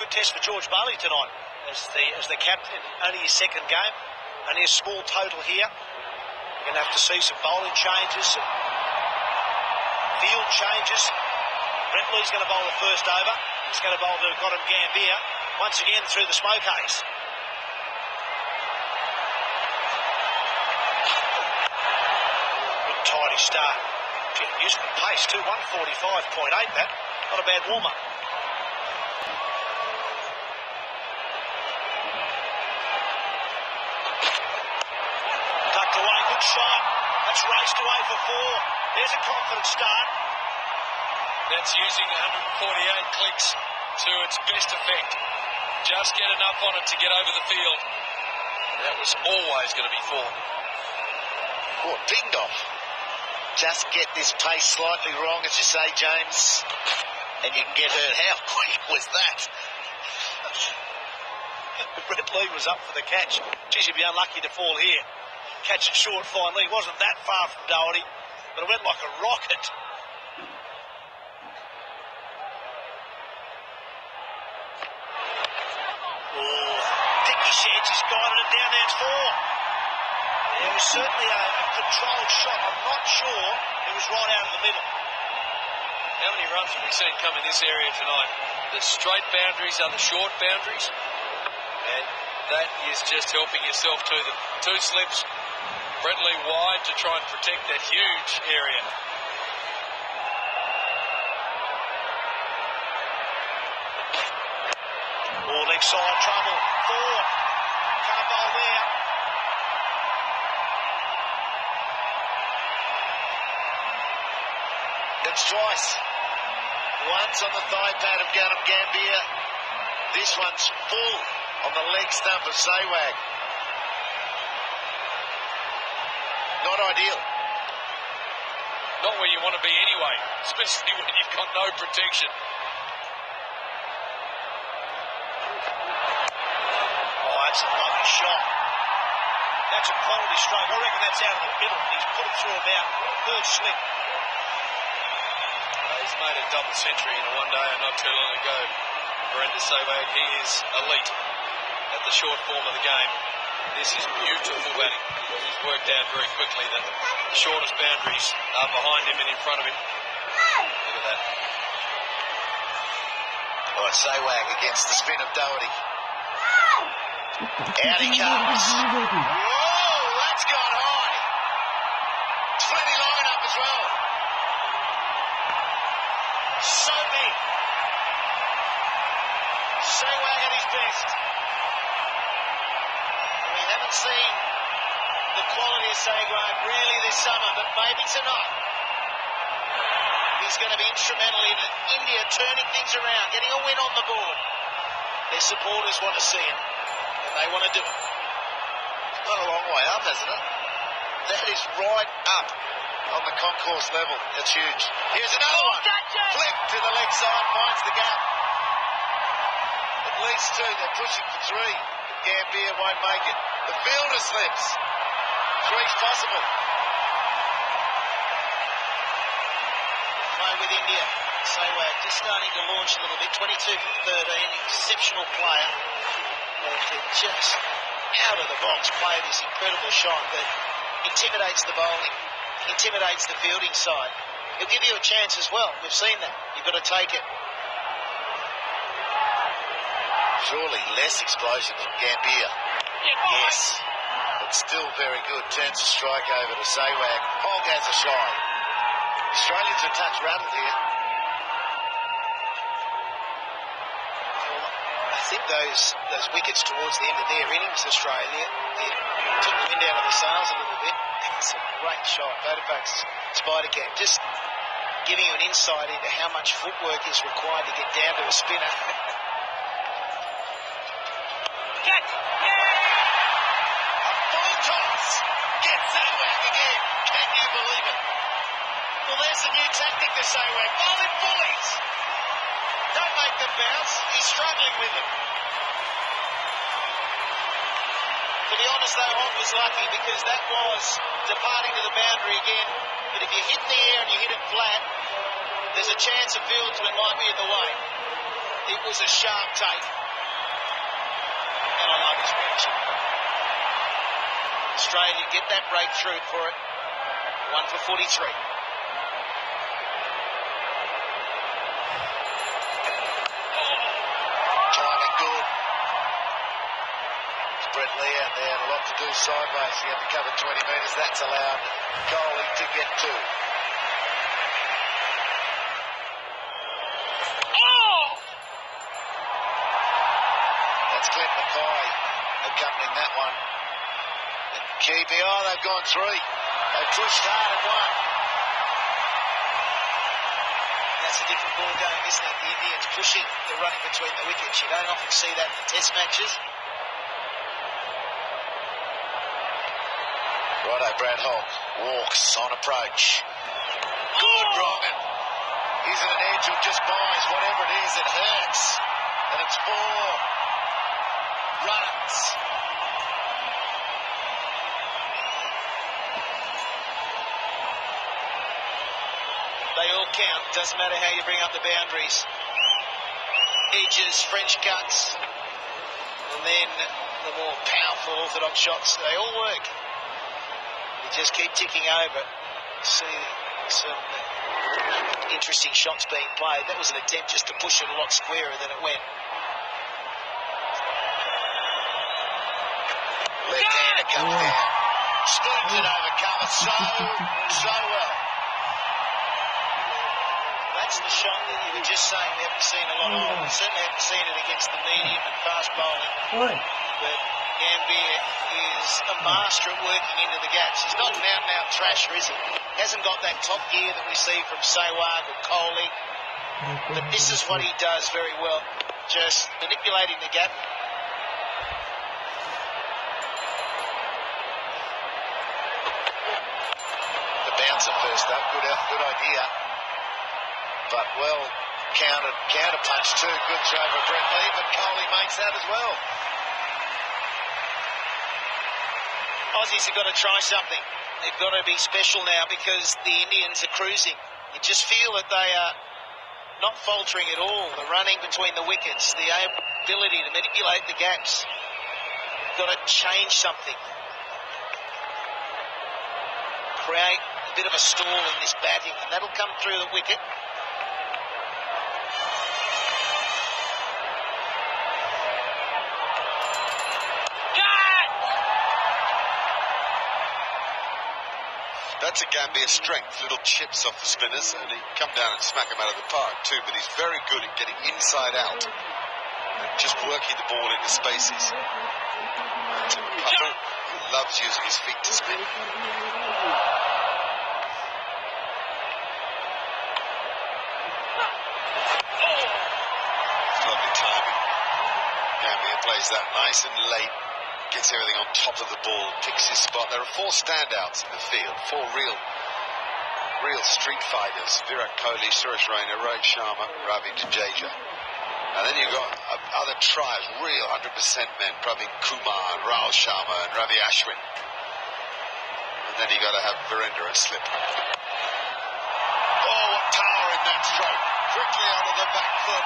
test for George Bailey tonight as the captain. Only his second game, only a small total here. We're going to have to see some bowling changes, some field changes. Brett Lee's going to bowl the first over. He's going to bowl to Gautam Gambhir once again through the smoke haze. Good tidy start. Using the pace too, 145.8 that. Not a bad warm-up. Tucked away, good shot. That's raced away for 4. There's a confident start. That's using 148 clicks to its best effect. Just get enough on it to get over the field. That was always going to be 4. Oh, dinged off. Just get this pace slightly wrong, as you say, James, and you can get hurt. How quick was that? Brett Lee was up for the catch. Geez, you'd be unlucky to fall here. Catch it short finally. It wasn't that far from Doherty, but it went like a rocket. Oh, Dickie Sheds has guided it down there. It's 4. It was certainly a controlled shot. I'm not sure it was right out of the middle. How many runs have we seen come in this area tonight? The straight boundaries are the short boundaries, and that is just helping yourself to the 2 slips. Brett Lee wide to try and protect that huge area. Oh, leg side trouble. 4. Can't bowl there. That's twice. Once on the thigh pad of Gautam Gambhir. This one's full on the leg stump of Sehwag. Not ideal. Not where you want to be anyway, especially when you've got no protection. Oh, that's a lovely shot. That's a quality stroke. I reckon that's out of the middle. He's put it through about 3rd slip. He's made a double century in a one day not too long ago. Virender Sehwag, he is elite at the short form of the game. This is beautiful batting. He's worked out very quickly that the shortest boundaries are behind him and in front of him. Look at that. Oh, Sehwag against the spin of Doherty. Out he comes. Whoa, that's gone high. It's plenty long enough as well. So big. Sehwag at his best. We haven't seen the quality of Sehwag really this summer, but maybe tonight he's going to be instrumental in India turning things around, getting a win on the board. Their supporters want to see him, and they want to do it. It's gone a long way up, hasn't it? That is right up on the concourse level. That's huge. Here's another one. Flick to the leg side, finds the gap. At least 2. They're pushing for 3. Gambhir won't make it. The fielder slips. 3's possible. Play with India. Sehwag just starting to launch a little bit. 22 from 13. Exceptional player. And just out of the box play this incredible shot that intimidates the bowling, intimidates the fielding side. He'll give you a chance as well. We've seen that. You've got to take it. Surely less explosion from Gambhir. Yes. But still very good. Turns the strike over to Sehwag. Hogg has a shot. Australians are touch rattled here. I think those wickets towards the end of their innings, Australia, it took the wind out of the sails a little bit. It's a great shot. Vodapax Spider Cam just giving you an insight into how much footwork is required to get down to a spinner. A full toss. Get Sehwag again. Can you believe it? Well, there's a new tactic to Sehwag. Bowl in bullies. Don't make them bounce. He's struggling with them. To be honest, though, Hogg was lucky because that was departing to the boundary again. But if you hit the air and you hit it flat, there's a chance a fieldsman might be in the way. It was a sharp take. And I love his reaction. Australia get that breakthrough for it. 1 for 43. Timing good. Brett Lee out there, a lot to do sideways. He had to cover 20 metres. That's allowed Coley to get to. That's Clint Mackay accompanying that one. And keeping, they've gone 3. They pushed hard and won. That's a different ball game, isn't it? The Indians pushing the running between the wickets. You don't often see that in the test matches. Righto, Brad Holt walks on approach. Good, Rogan. Is it an edge or just buys? Whatever it is, it hurts. And it's 4 runs. They all count. Doesn't matter how you bring up the boundaries. Edges, French cuts, and then the more powerful orthodox shots. They all work. You just keep ticking over. See some interesting shots being played. That was an attempt just to push it a lot squarer than it went. Left-hander comes down. Spoons it over cover so well. That's the shot that you were just saying we haven't seen a lot of. We certainly haven't seen it against the medium and fast bowling. But Gambhir is a master at working into the gaps. He's not an out-and-out thrasher, is he? Hasn't got that top gear that we see from Sehwag or Kohli. But this is what he does very well. Just manipulating the gap. The bouncer first up. Good idea. But well counted, counter punch too. Good throw for Brett Lee, but Kohli makes that as well. Aussies have got to try something. They've got to be special now because the Indians are cruising. You just feel that they are not faltering at all. The running between the wickets, the ability to manipulate the gaps. They've got to change something. Create a bit of a stall in this batting, and that'll come through the wicket. That's a Gambhir strength, little chips off the spinners, and he come down and smack him out of the park too, but he's very good at getting inside out and just working the ball into spaces. Tim Puffer loves using his feet to spin. Lovely timing. Gambhir plays that nice and late. Gets everything on top of the ball, picks his spot. There are 4 standouts in the field, 4 real street fighters. Virat Kohli, Suresh Raina, Rohit Sharma, Ravi Jadeja. And then you've got other tribes, real 100% men, Praveen Kumar, and Rahul Sharma, and Ravi Ashwin. And then you've got to have Virendra a slip. Oh, what power in that stroke. Quickly onto the back foot.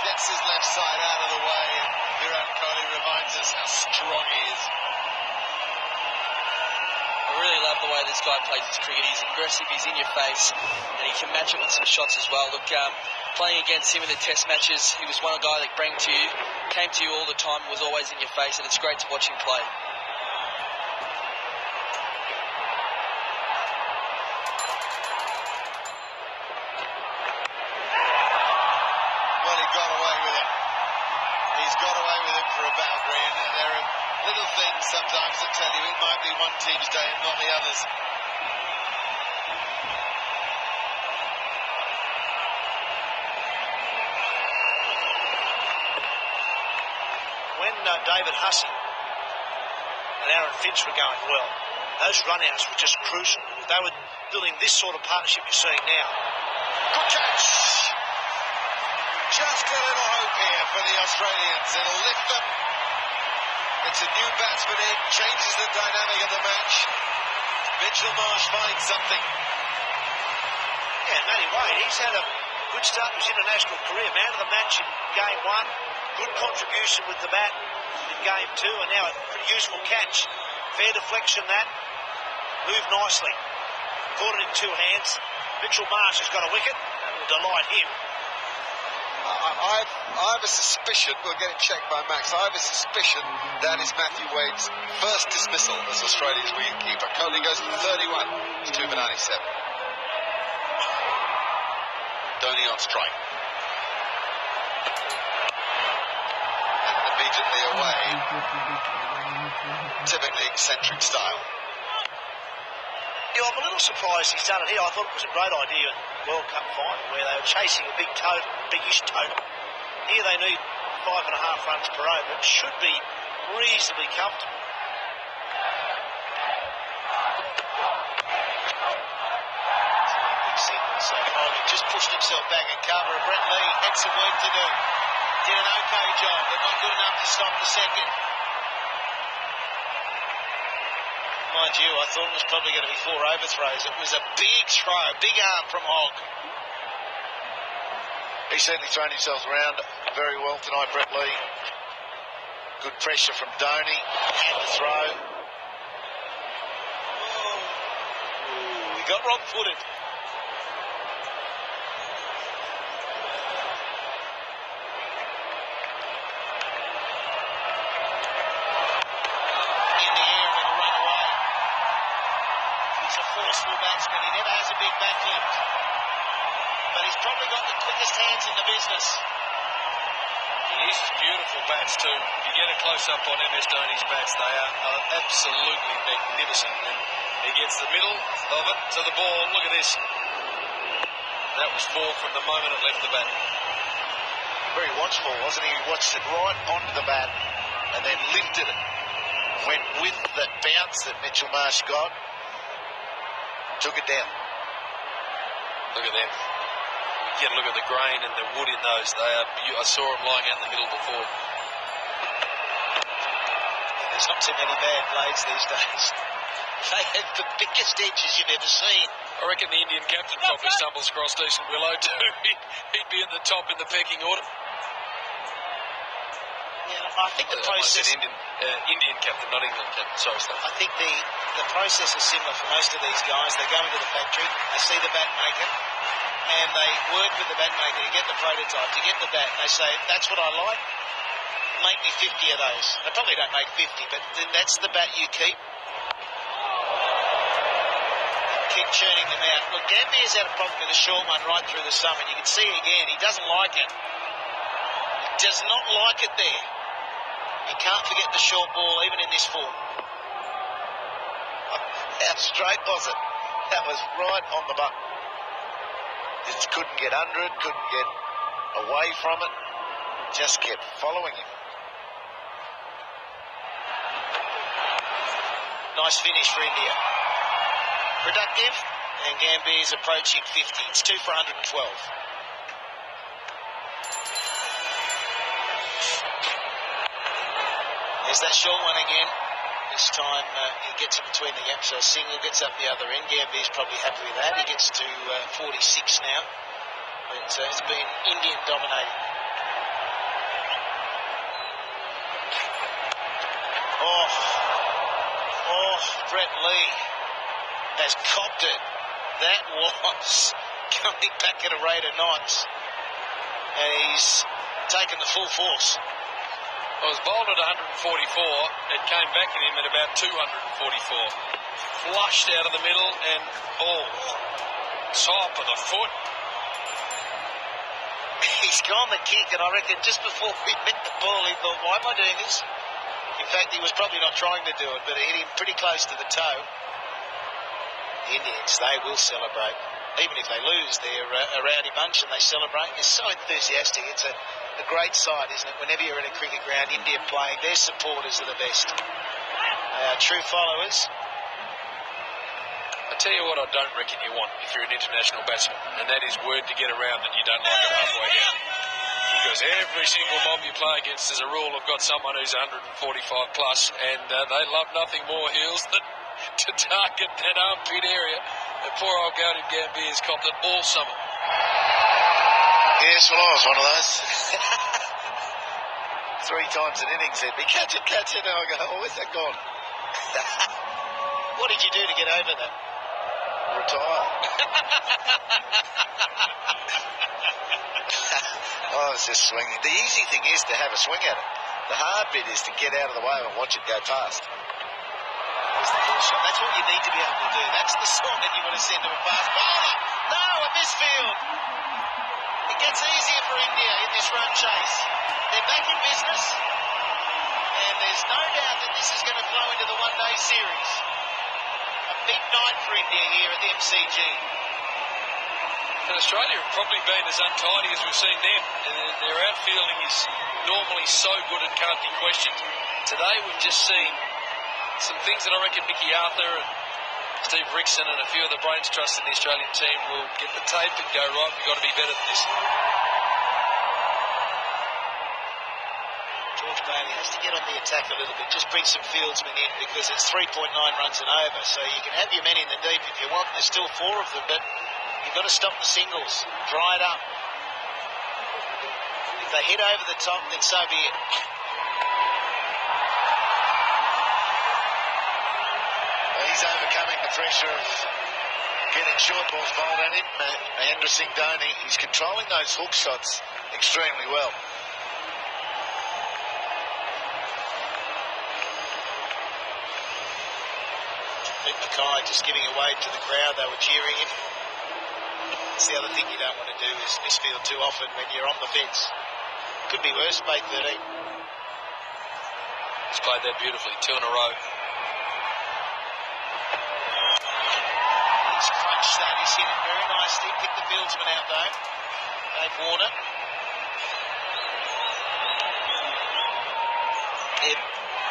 Gets his left side out of the way, and Virat Kohli reminds us how strong he is. I really love the way this guy plays his cricket. He's aggressive, he's in your face, and he can match it with some shots as well. Look, playing against him in the test matches, he was one guy that came to you all the time, was always in your face, and it's great to watch him play. Sometimes I tell you it might be one team's day and not the others. When David Hussey and Aaron Finch were going well, those run-outs were just crucial. They were building this sort of partnership you're seeing now. Good catch! Just a little hope here for the Australians. It'll lift them. It's a new batsman in, changes the dynamic of the match. Mitchell Marsh finds something. Yeah, Matty Wade, he's had a good start to his international career. Man of the match in game 1. Good contribution with the bat in game 2, and now a pretty useful catch. Fair deflection that. Moved nicely. Caught it in 2 hands. Mitchell Marsh has got a wicket. That will delight him. I have a suspicion, we'll get it checked by Max, I have a suspicion that is Matthew Wade's first dismissal as Australia's wicketkeeper. Kohli goes to 31, it's 2 for 97. Dhoni on strike. And immediately away, typically eccentric style. Yeah, I'm a little surprised he's done it here. I thought it was a great idea in the World Cup final where they were chasing a big total, big-ish total. Here they need 5.5 runs per over. It should be reasonably comfortable. Big signal. So Kohli just pushed himself back and cover. Brett Lee had some work to do. Did an okay job, but not good enough to stop the second. Mind you, I thought it was probably going to be 4 overthrows. It was a big throw, big arm from Hogg. He's certainly thrown himself around very well tonight, Brett Lee. Good pressure from Dhoni. And the throw. Ooh, he got wrong-footed. Batsman. He never has a big back lift, but he's probably got the quickest hands in the business. He uses beautiful bats too. You get a close-up on MS Dhoni's bats, they are absolutely magnificent. And he gets the middle of it to the ball. Look at this. That was 4 from the moment it left the bat. Very watchful, wasn't he? He watched it right onto the bat and then lifted it. Went with that bounce that Mitchell Marsh got. Took it down. Look at them. You get a look at the grain and the wood in those. I saw them lying out in the middle before. Yeah, there's not too many bad blades these days. They have the biggest edges you've ever seen. I reckon the Indian captain probably stumbles across decent willow too. He'd be at the top in the pecking order. Yeah, I think the process... Indian captain, not England captain. Sorry, Steve. I think the process is similar for most of these guys. They go into the factory, they see the bat maker, and they work with the bat maker to get the prototype, to get the bat, and they say, that's what I like, make me 50 of those. They probably don't make 50, but then that's the bat you keep. Keep churning them out. Look, Gambhir's had a problem with the short one right through the summer. You can see again, he doesn't like it. He does not like it there. You can't forget the short ball, even in this form. How straight was it? That was right on the button. Just couldn't get under it, couldn't get away from it. Just kept following him. Nice finish for India. Productive, and Gambhir's approaching 50. It's 2 for 112. There's that short one again. This time he gets it between the gaps, so a single gets up the other end. Gambhir's probably happy with that. He gets to 46 now. But it's been Indian dominating. Oh, Brett Lee has copped it. That was coming back at a rate of knots. And he's taken the full force. I was bowled at 144. It came back at him at about 244. Flushed out of the middle and top of the foot. He's gone the kick, and I reckon just before he hit the ball, he thought, why am I doing this? In fact, he was probably not trying to do it, but it hit him pretty close to the toe. The Indians, they will celebrate. Even if they lose, they're a rowdy bunch and they celebrate. They're so enthusiastic. It's a great sight, isn't it? Whenever you're at a cricket ground, India playing, their supporters are the best. They are true followers. I tell you what I don't reckon you want if you're an international batsman, and that is word to get around that you don't like it halfway down. Because every single mob you play against, as a rule, have got someone who's 145 plus, and they love nothing more, Heels, than to target that armpit area. And poor old Gautam Gambhir has copped it all summer. Yes, well, I was one of those. 3 times an innings, said me, catch it, and I go, oh, where's that gone? What did you do to get over that? Retire. Oh, it's just swinging. The easy thing is to have a swing at it. The hard bit is to get out of the way and watch it go past. There's the full shot. That's what you need to be able to do. That's the song that you want to send to a fast bowler. No, a misfield. It gets easier for India in this run chase. They're back in business, and there's no doubt that this is going to flow into the one-day series. A big night for India here at the MCG. And Australia have probably been as untidy as we've seen them. And their outfielding is normally so good and can't be questioned. Today we've just seen some things that I reckon Mickey Arthur and Steve Rickson and a few of the brains trust in the Australian team will get the tape and go, right, we've got to be better than this. George Bailey has to get on the attack a little bit, just bring some fieldsmen in because it's 3.9 runs and over, so you can have your men in the deep if you want. There's still 4 of them, but you've got to stop the singles, dry it up. If they hit over the top, then so be it. He's overcoming the pressure of getting short balls bowled at him. Mahendra Singh Dhoni, he's controlling those hook shots extremely well. Pete Mackay just giving a wave to the crowd. They were cheering him. That's the other thing you don't want to do is misfield too often when you're on the fence. Could be worse, mate, 13. He's played that beautifully, 2 in a row. He's crunched that. He's hit it very nicely. Picked the fieldsman out, though. Dave Warner. Yeah,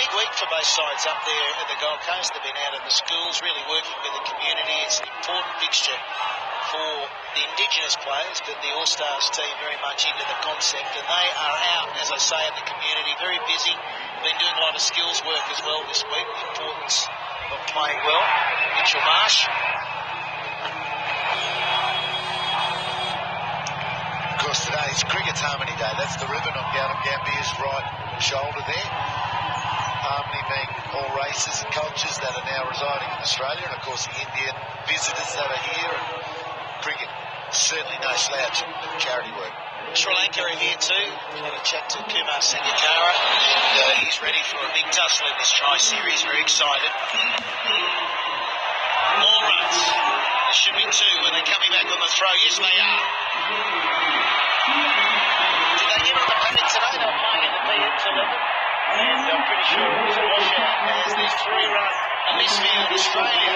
big week for both sides up there at the Gold Coast. They've been out in the schools, really working with the community. It's an important fixture for the Indigenous players, but the All-Stars team very much into the concept, and they are out, as I say, in the community, very busy. Been doing a lot of skills work as well this week, the importance of playing well. Mitchell Marsh. Of course, today's Cricket's Harmony Day. That's the ribbon on Gautam Gambhir's right shoulder there. Harmony being all races and cultures that are now residing in Australia, and of course the Indian visitors that are here, and cricket, certainly no slouch in charity work. Sri Lanka are here too. We're going to chat to Kumar Sangakkara, and he's ready for a big tussle in this tri-series, very excited. More runs. There should be 2 when they're coming back on the throw. Yes, they are. Did they get on the paddock today? They were playing in the PM's 11. And I'm pretty sure it was a washout as there's 3 runs. A misfield, Australia.